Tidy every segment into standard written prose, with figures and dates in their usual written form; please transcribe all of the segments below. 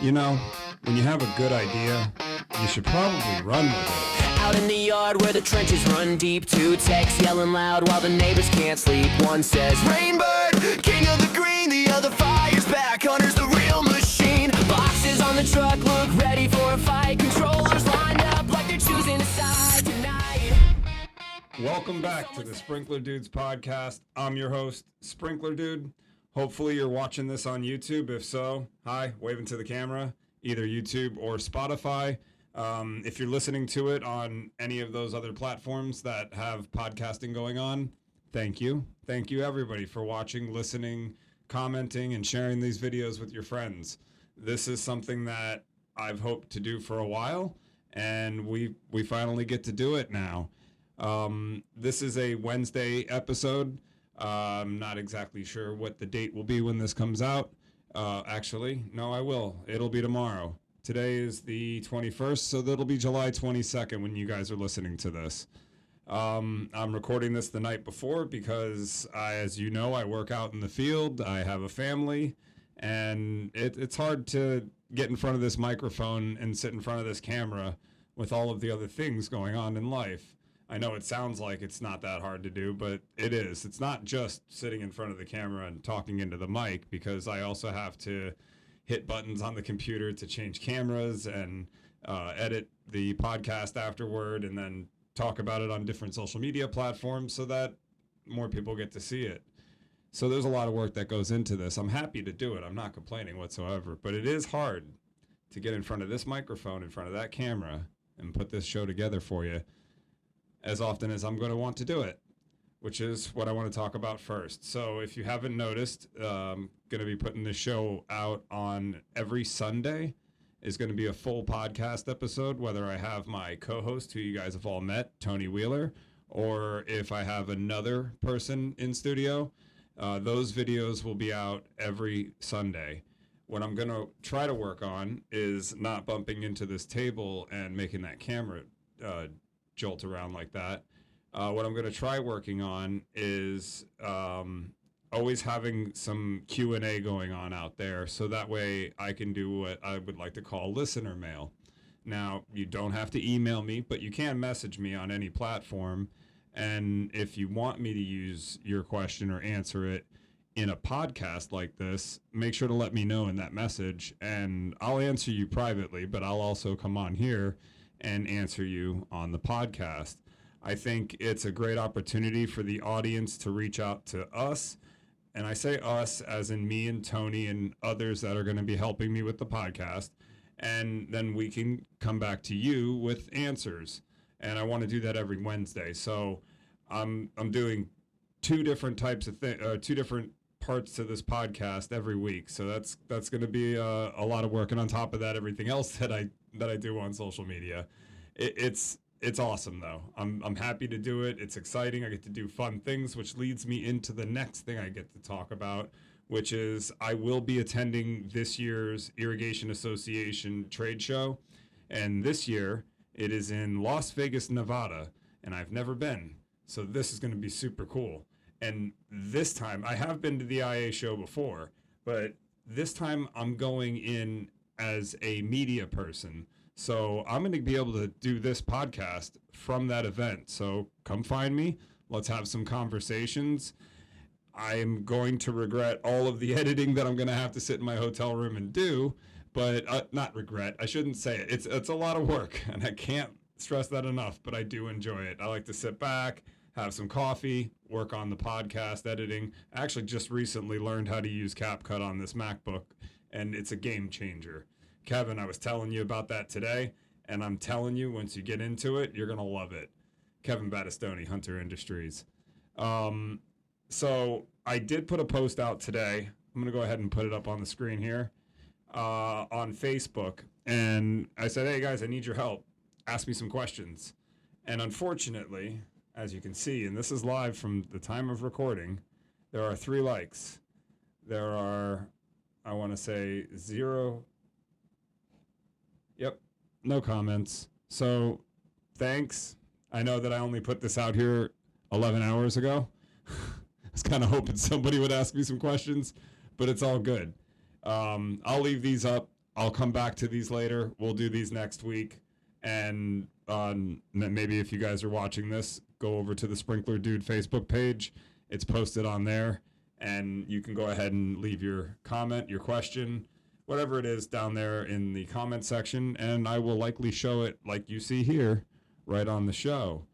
You know, when you have a good idea, you should probably run with it. Out in the yard where the trenches run deep, two techs yelling loud while the neighbors can't sleep. One says, Rainbird, king of the green, the other fires back, Hunter's the real machine. Boxes on the truck look ready for a fight, controllers lined up like they're choosing a side tonight. Welcome back to the Sprinkler Dudes podcast. I'm your host, Sprinkler Dude. Hopefully you're watching this on YouTube. If so, hi, waving to the camera, either YouTube or Spotify. If you're listening to it on any of those other platforms that have podcasting going on, thank you. Thank you, everybody, for watching, listening, commenting, and sharing these videos with your friends. This is something that I've hoped to do for a while, and we finally get to do it now. This is a Wednesday episode. I'm not exactly sure what the date will be when this comes out. Actually, no, I will. It'll be tomorrow. Today is the 21st, so that'll be July 22nd when you guys are listening to this. I'm recording this the night before because, as you know, I work out in the field. I have a family, and it's hard to get in front of this microphone and sit in front of this camera with all of the other things going on in life. I know it sounds like it's not that hard to do, but it is. It's not just sitting in front of the camera and talking into the mic, because I also have to hit buttons on the computer to change cameras and edit the podcast afterward, and then talk about it on different social media platforms so that more people get to see it. So there's a lot of work that goes into this. I'm happy to do it. I'm not complaining whatsoever, but it is hard to get in front of this microphone, in front of that camera, and put this show together for you as often as I'm going to want to do it, which is what I want to talk about first. So if you haven't noticed, I'm going to be putting this show out on every Sunday. Is going to be a full podcast episode, whether I have my co-host, who you guys have all met, Tony Wheeler, or if I have another person in studio. Those videos will be out every Sunday. What I'm going to try to work on is not bumping into this table and making that camera jolt around like that. What I'm going to try working on is always having some Q&A going on out there, so that way I can do what I would like to call listener mail. Now, you don't have to email me, but you can message me on any platform, and if you want me to use your question or answer it in a podcast like this, make sure to let me know in that message, and I'll answer you privately, but I'll also come on here and answer you on the podcast. I think it's a great opportunity for the audience to reach out to us. And I say us as in me and Tony and others that are going to be helping me with the podcast. And then we can come back to you with answers. And I want to do that every Wednesday. So I'm doing two different types of two different parts to this podcast every week. So that's going to be a lot of work. And on top of that, everything else that I do on social media. It's awesome, though. I'm happy to do it. It's exciting. I get to do fun things, which leads me into the next thing I get to talk about, which is I will be attending this year's Irrigation Association trade show. And this year, it is in Las Vegas, Nevada, and I've never been. So this is going to be super cool. And this time, I have been to the IA show before, but this time I'm going in as a media person. So I'm going to be able to do this podcast from that event. So come find me. Let's have some conversations. I am going to regret all of the editing that I'm going to have to sit in my hotel room and do, but not regret. I shouldn't say it. It's a lot of work, and I can't stress that enough, but I do enjoy it. I like to sit back, have some coffee, work on the podcast editing. I actually just recently learned how to use CapCut on this MacBook, and it's a game changer. Kevin, I was telling you about that today, and I'm telling you, once you get into it, you're going to love it. Kevin Battistoni, Hunter Industries. So I did put a post out today. I'm going to go ahead and put it up on the screen here on Facebook. And I said, hey, guys, I need your help. Ask me some questions. And unfortunately, as you can see, and this is live from the time of recording, there are 3 likes. There are, I want to say, 0... Yep, no comments. So, thanks. I know that I only put this out here 11 hours ago. I was kind of hoping somebody would ask me some questions, but it's all good. I'll leave these up I'll come back to these later. We'll do these next week. And maybe if you guys are watching this, go over to the Sprinkler Dude Facebook page. It's posted on there. And you can go ahead and leave your comment, your question, whatever it is down there in the comment section. And I will likely show it like you see here right on the show.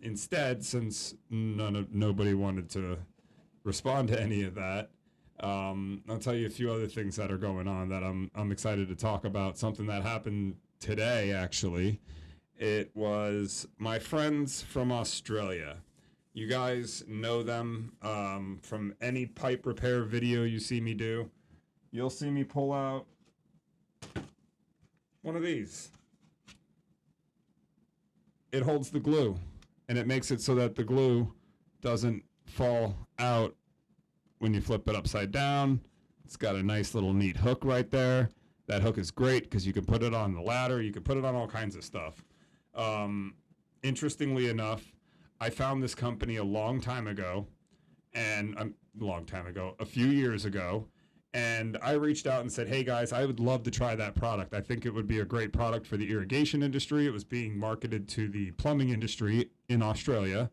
Instead, since nobody wanted to respond to any of that, I'll tell you a few other things that are going on that I'm excited to talk about. Something that happened today, actually. It was my friends from Australia. You guys know them from any pipe repair video you see me do. You'll see me pull out one of these. It holds the glue, and it makes it so that the glue doesn't fall out when you flip it upside down. It's got a nice little neat hook right there. That hook is great because you can put it on the ladder. You can put it on all kinds of stuff. Interestingly enough, I found this company a long time ago, a few years ago, and I reached out and said, hey guys, I would love to try that product. I think it would be a great product for the irrigation industry. It was being marketed to the plumbing industry in Australia.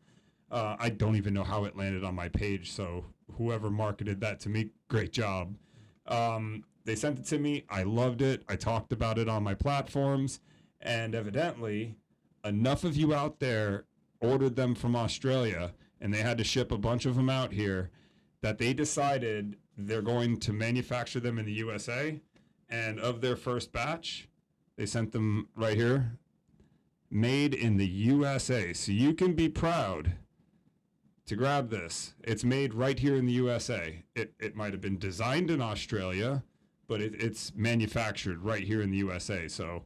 I don't even know how it landed on my page, so whoever marketed that to me, great job. They sent it to me. I loved it. I talked about it on my platforms, and evidently enough of you out there ordered them from Australia, and they had to ship a bunch of them out here, that they decided they're going to manufacture them in the USA. And of their first batch, they sent them right here, made in the USA. So you can be proud to grab this. It's made right here in the USA. It might have been designed in Australia, but it's manufactured right here in the USA. So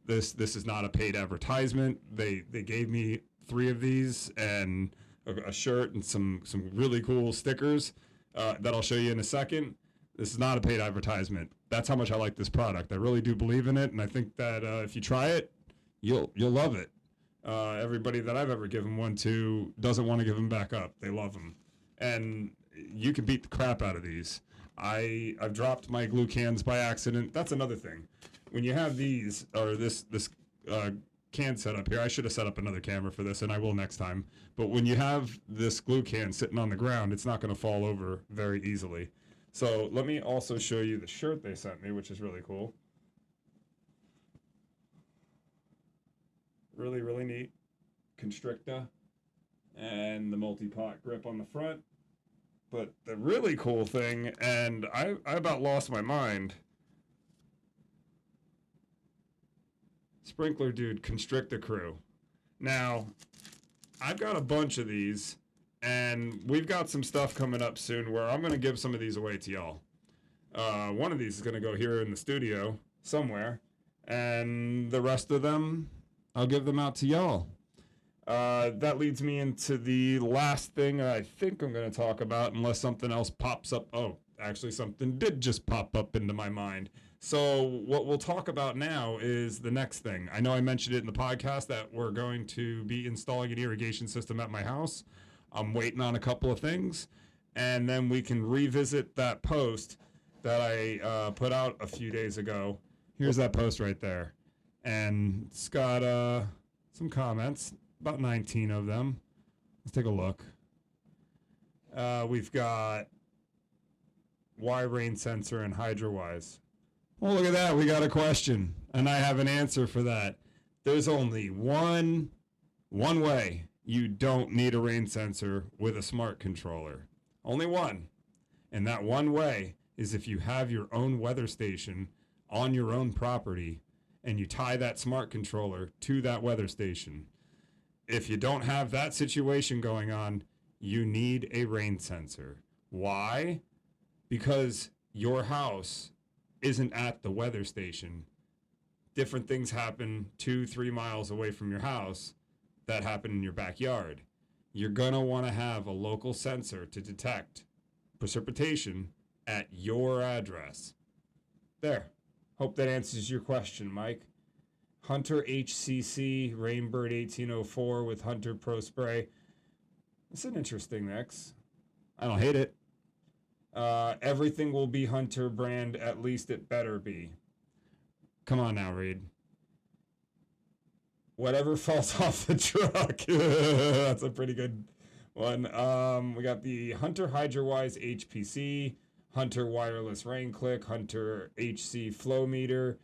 this is not a paid advertisement. They gave me 3 of these and a shirt and some really cool stickers that I'll show you in a second. This is not a paid advertisement. That's how much I like this product. I really do believe in it, and I think that if you try it, you'll love it. Everybody that I've ever given one to doesn't want to give them back up. They love them, and you can beat the crap out of these. I've dropped my glue cans by accident. That's another thing. When you have these or this can set up here, I should have set up another camera for this, and I will next time. But when you have this glue can sitting on the ground, it's not going to fall over very easily. So let me also show you the shirt they sent me, which is really cool. Really, really neat. Constrictor and the multi-pot grip on the front. But the really cool thing, and I about lost my mind, Sprinkler Dude Constrictor Crew. Now, I've got a bunch of these, and we've got some stuff coming up soon where I'm going to give some of these away to y'all. One of these is going to go here in the studio somewhere, and the rest of them, I'll give them out to y'all. That leads me into the last thing I think I'm going to talk about, unless something else pops up. Oh, actually, something did just pop up into my mind. So what we'll talk about now is the next thing. I know I mentioned it in the podcast that we're going to be installing an irrigation system at my house. I'm waiting on a couple of things, and then we can revisit that post that I put out a few days ago. Here's that post right there. And it's got some comments, about 19 of them. Let's take a look. We've got why rain sensor and HydroWise. Well, look at that. We got a question, and I have an answer for that. There's only one way you don't need a rain sensor with a smart controller. Only one. And that one way is if you have your own weather station on your own property and you tie that smart controller to that weather station. If you don't have that situation going on, you need a rain sensor. Why? Because your house isn't at the weather station. Different things happen 2-3 miles away from your house that happen in your backyard. You're going to want to have a local sensor to detect precipitation at your address. There. Hope that answers your question, Mike. Hunter HCC Rainbird 1804 with Hunter Pro Spray. It's an interesting mix. I don't hate it. Everything will be Hunter brand, at least it better be. Come on now, Reed. Whatever falls off the truck. That's a pretty good one. We got the Hunter HydroWise HPC, Hunter Wireless Rain Click, Hunter HC Flow Meter,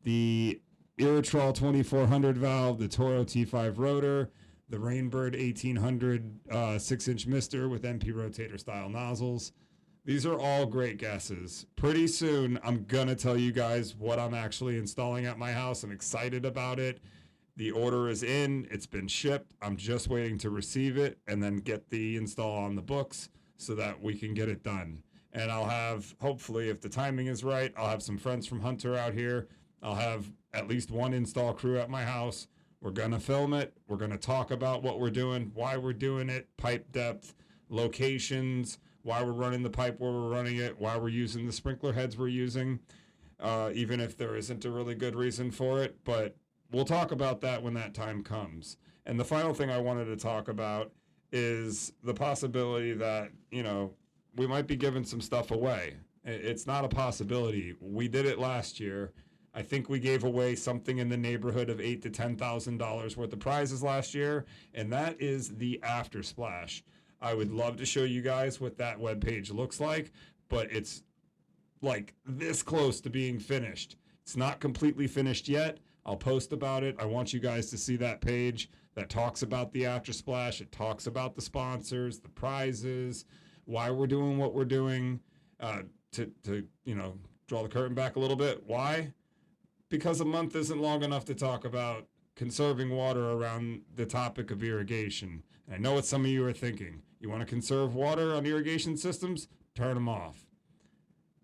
the Irrigation 2400 valve, the Toro T5 rotor, the Rainbird 1800 6-inch mister with MP rotator style nozzles. These are all great guesses. Pretty soon, I'm going to tell you guys what I'm actually installing at my house. I'm excited about it. The order is in. It's been shipped. I'm just waiting to receive it and then get the install on the books so that we can get it done. And I'll have, hopefully, if the timing is right, I'll have some friends from Hunter out here. I'll have at least one install crew at my house. We're going to film it. We're going to talk about what we're doing, why we're doing it, pipe depth, locations, why we're running the pipe where we're running it, why we're using the sprinkler heads we're using, even if there isn't a really good reason for it. But we'll talk about that when that time comes. And the final thing I wanted to talk about is the possibility that, you know, we might be giving some stuff away. It's not a possibility. We did it last year. I think we gave away something in the neighborhood of $8,000 to $10,000 worth of prizes last year, and that is the After Splash. I would love to show you guys what that webpage looks like, but it's like this close to being finished. It's not completely finished yet. I'll post about it. I want you guys to see that page that talks about the After Splash. It talks about the sponsors, the prizes, why we're doing what we're doing, to you know, draw the curtain back a little bit. Why? Because a month isn't long enough to talk about conserving water around the topic of irrigation. And I know what some of you are thinking. You want to conserve water on irrigation systems? Turn them off.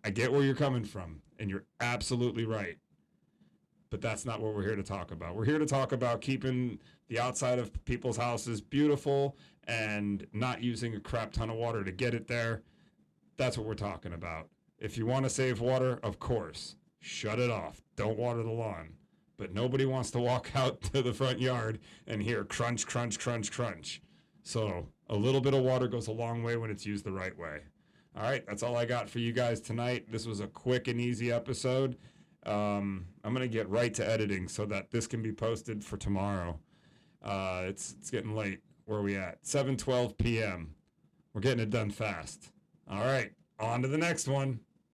I get where you're coming from, and you're absolutely right. But that's not what we're here to talk about. We're here to talk about keeping the outside of people's houses beautiful and not using a crap ton of water to get it there. That's what we're talking about. If you want to save water, of course, shut it off. Don't water the lawn. But nobody wants to walk out to the front yard and hear crunch, crunch, crunch, crunch. So a little bit of water goes a long way when it's used the right way. All right, that's all I got for you guys tonight. This was a quick and easy episode. I'm going to get right to editing so that this can be posted for tomorrow. It's getting late. Where are we at? 7:12 p.m. We're getting it done fast. All right, on to the next one.